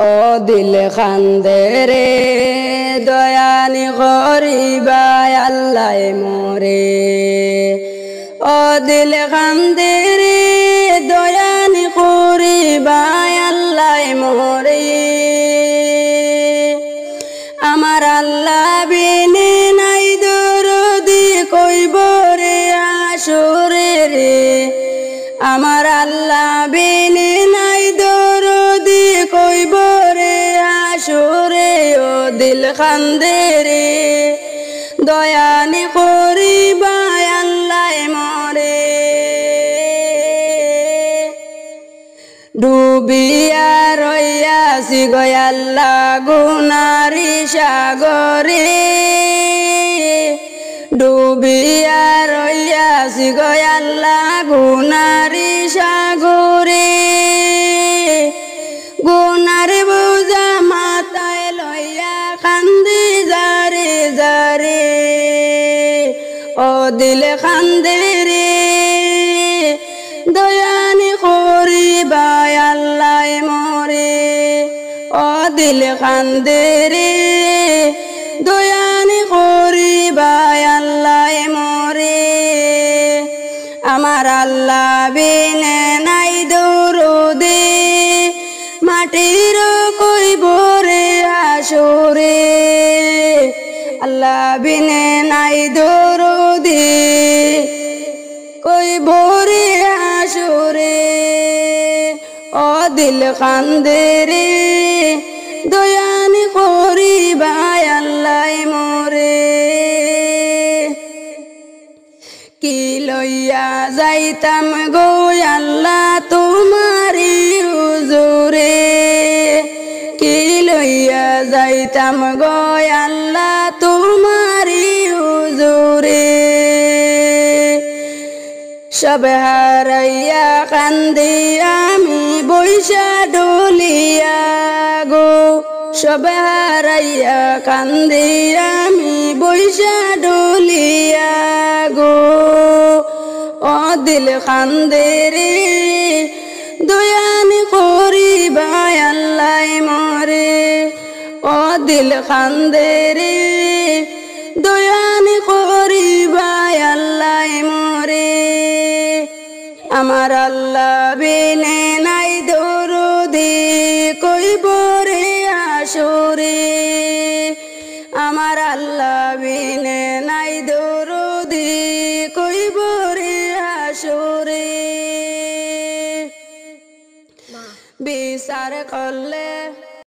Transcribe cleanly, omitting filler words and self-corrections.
ও দিল খান্দে রে দয়ানি করিবা আল্লাহ মোরে ও দিল খান্দে রে দয়ানি করিবা আল্লাহ মোরে আমার আল্লাহ বিনে নাই দরদি কইব রে আসরে রে আমার আল্লাহ বিনে নাই দরদি কইব রে আসরে ও দিল খান্দে রে দয়ানি করিবা আল্লাহ মোরে ডুবিয়া রইয়াছি গো আল্লাহ গুনারি সাগরে ডুবিয়া রইয়াছি গো আল্লাহ গুনারি সাগরে গুনার বোঝা মাথায় লইয়া কান্দি যারে যারে ও দিল কান্দে রে দয়ানি করিবা আল্লাহ মোরে ও দিল কান্দে রে দয়ানি করিবা আল্লাহ মোরে আমার আল্লাহ বিনে নাই দরদি মাটির কইব রে আসরে আল্লাহ বিনে নাই দরদি কইব রে আসরে ও দিল কান্দে রে দয়ানি করিবা আল্লাহ মোরে কি লইয়া যাইতাম গো আল্লাহ তোমারি হুজুরে কি লইয়া যাইতাম গো আল্লাহ তোমারি হুজুরে সব হারাইয়া কান্দি আমি বৈশা ডলিয়া গো সব হারাইয়া কান্দি আমি বৈশা ডলিয়া গো ও দিল কান্দে রে দয়ানি করিবা আল্লাহ মোরে ও দিল কান্দে রে দয়ানি করিবা আল্লাহ মোরে আমার আল্লাহ বিনে নাই দরদি কইব রে আসরে আমার আল্লাহ বিনে নাই দরদি কইব রে আসরে বিচার করলে